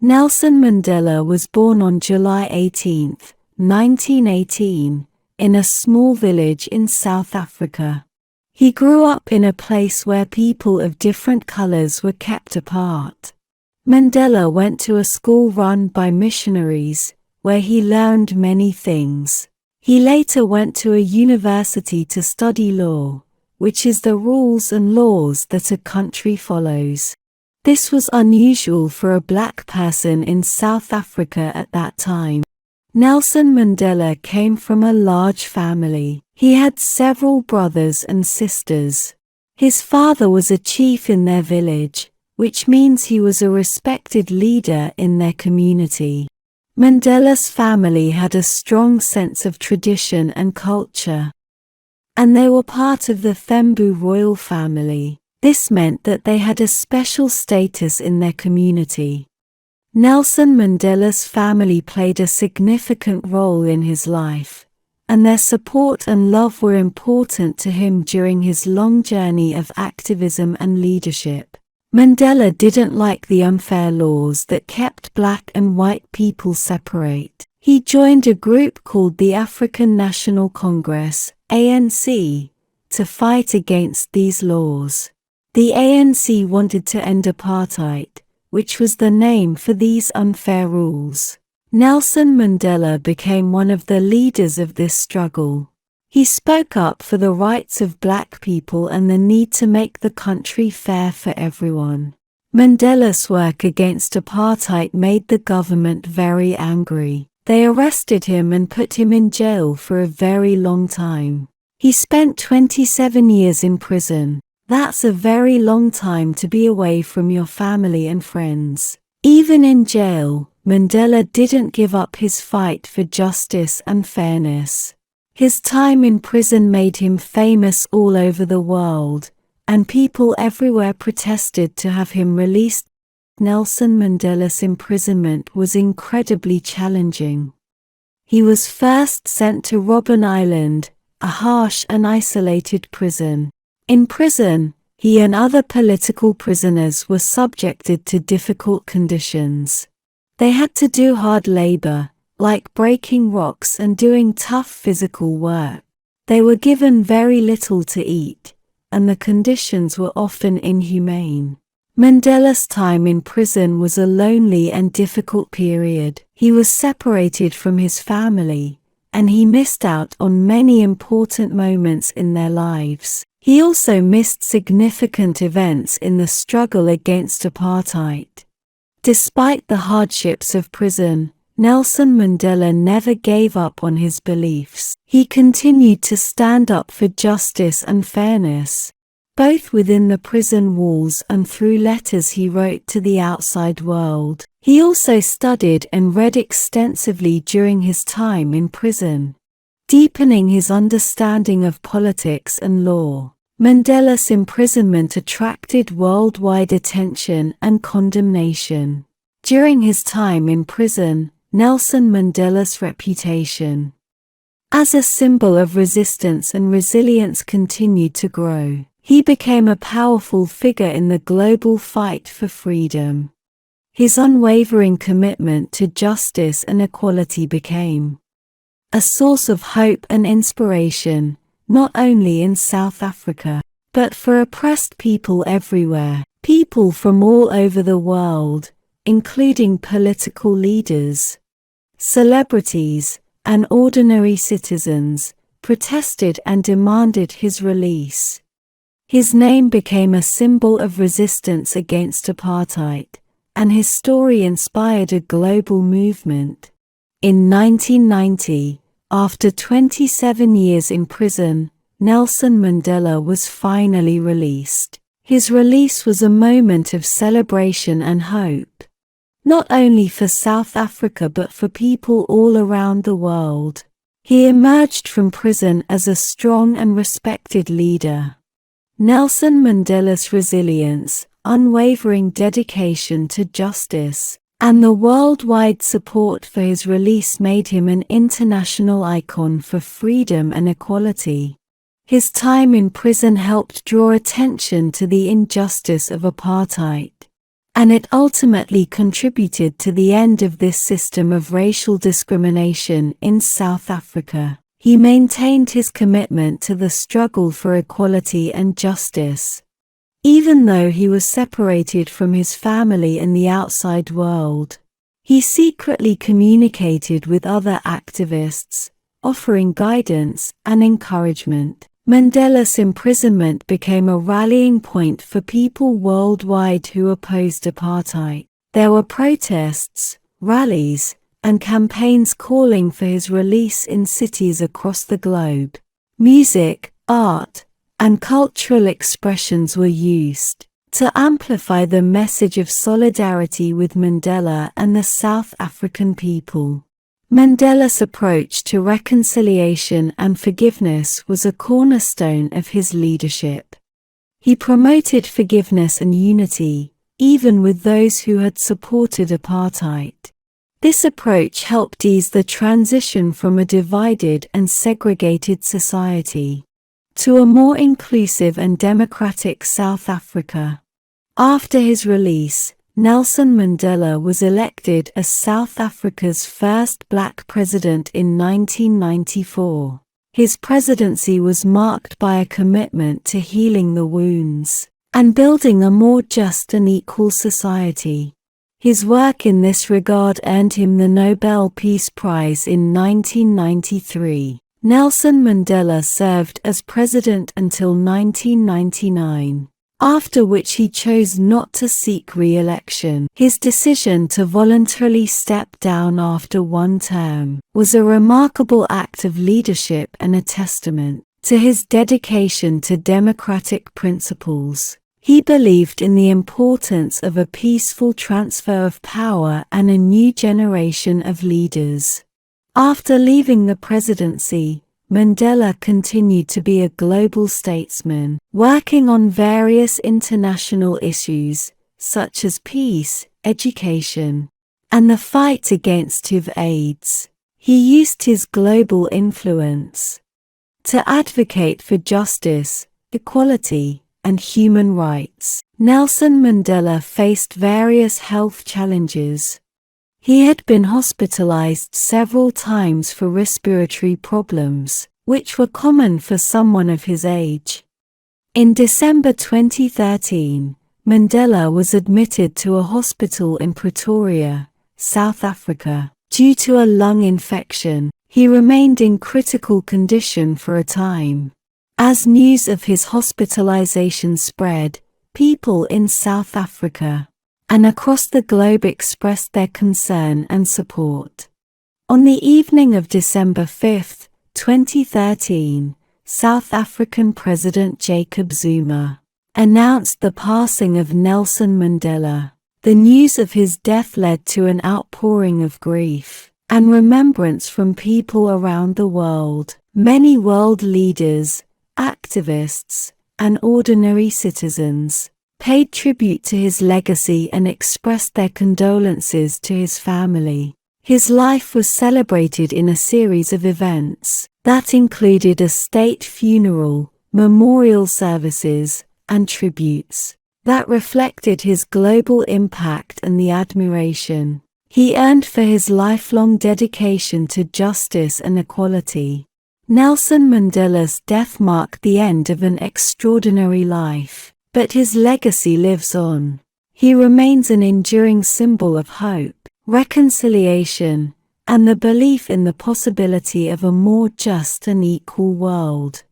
Nelson Mandela was born on July 18, 1918, in a small village in South Africa. He grew up in a place where people of different colors were kept apart. Mandela went to a school run by missionaries, where he learned many things. He later went to a university to study law, which is the rules and laws that a country follows. This was unusual for a black person in South Africa at that time. Nelson Mandela came from a large family. He had several brothers and sisters. His father was a chief in their village, which means he was a respected leader in their community. Mandela's family had a strong sense of tradition and culture, and they were part of the Thembu royal family. This meant that they had a special status in their community. Nelson Mandela's family played a significant role in his life, and their support and love were important to him during his long journey of activism and leadership. Mandela didn't like the unfair laws that kept black and white people separate. He joined a group called the African National Congress, ANC, to fight against these laws. The ANC wanted to end apartheid, which was the name for these unfair rules. Nelson Mandela became one of the leaders of this struggle. He spoke up for the rights of black people and the need to make the country fair for everyone. Mandela's work against apartheid made the government very angry. They arrested him and put him in jail for a very long time. He spent 27 years in prison. That's a very long time to be away from your family and friends. Even in jail, Mandela didn't give up his fight for justice and fairness. His time in prison made him famous all over the world, and people everywhere protested to have him released. Nelson Mandela's imprisonment was incredibly challenging. He was first sent to Robben Island, a harsh and isolated prison. In prison, he and other political prisoners were subjected to difficult conditions. They had to do hard labor, like breaking rocks and doing tough physical work. They were given very little to eat, and the conditions were often inhumane. Mandela's time in prison was a lonely and difficult period. He was separated from his family, and he missed out on many important moments in their lives. He also missed significant events in the struggle against apartheid. Despite the hardships of prison, Nelson Mandela never gave up on his beliefs. He continued to stand up for justice and fairness, both within the prison walls and through letters he wrote to the outside world. He also studied and read extensively during his time in prison, deepening his understanding of politics and law. Mandela's imprisonment attracted worldwide attention and condemnation. During his time in prison, Nelson Mandela's reputation as a symbol of resistance and resilience continued to grow. He became a powerful figure in the global fight for freedom. His unwavering commitment to justice and equality became a source of hope and inspiration, not only in South Africa, but for oppressed people everywhere. People from all over the world, including political leaders, celebrities, and ordinary citizens, protested and demanded his release. His name became a symbol of resistance against apartheid, and his story inspired a global movement. In 1990, after 27 years in prison, Nelson Mandela was finally released. His release was a moment of celebration and hope, not only for South Africa but for people all around the world. He emerged from prison as a strong and respected leader. Nelson Mandela's resilience, unwavering dedication to justice, and the worldwide support for his release made him an international icon for freedom and equality. His time in prison helped draw attention to the injustice of apartheid, and it ultimately contributed to the end of this system of racial discrimination in South Africa. He maintained his commitment to the struggle for equality and justice. Even though he was separated from his family and the outside world, he secretly communicated with other activists, offering guidance and encouragement. Mandela's imprisonment became a rallying point for people worldwide who opposed apartheid. There were protests, rallies, and campaigns calling for his release in cities across the globe. Music, art, and cultural expressions were used to amplify the message of solidarity with Mandela and the South African people. Mandela's approach to reconciliation and forgiveness was a cornerstone of his leadership. He promoted forgiveness and unity, even with those who had supported apartheid. This approach helped ease the transition from a divided and segregated society to a more inclusive and democratic South Africa. After his release, Nelson Mandela was elected as South Africa's first black president in 1994. His presidency was marked by a commitment to healing the wounds and building a more just and equal society. His work in this regard earned him the Nobel Peace Prize in 1993. Nelson Mandela served as president until 1999. After which he chose not to seek re-election. His decision to voluntarily step down after one term was a remarkable act of leadership and a testament to his dedication to democratic principles. He believed in the importance of a peaceful transfer of power and a new generation of leaders. After leaving the presidency, Mandela continued to be a global statesman, working on various international issues, such as peace, education, and the fight against HIV/AIDS. He used his global influence to advocate for justice, equality, and human rights. Nelson Mandela faced various health challenges. He had been hospitalized several times for respiratory problems, which were common for someone of his age. In December 2013, Mandela was admitted to a hospital in Pretoria, South Africa, due to a lung infection. He remained in critical condition for a time. As news of his hospitalization spread, people in South Africa and across the globe expressed their concern and support. On the evening of December 5, 2013, South African President Jacob Zuma announced the passing of Nelson Mandela. The news of his death led to an outpouring of grief and remembrance from people around the world. Many world leaders, activists, and ordinary citizens paid tribute to his legacy and expressed their condolences to his family. His life was celebrated in a series of events that included a state funeral, memorial services, and tributes that reflected his global impact and the admiration he earned for his lifelong dedication to justice and equality. Nelson Mandela's death marked the end of an extraordinary life. But his legacy lives on. He remains an enduring symbol of hope, reconciliation, and the belief in the possibility of a more just and equal world.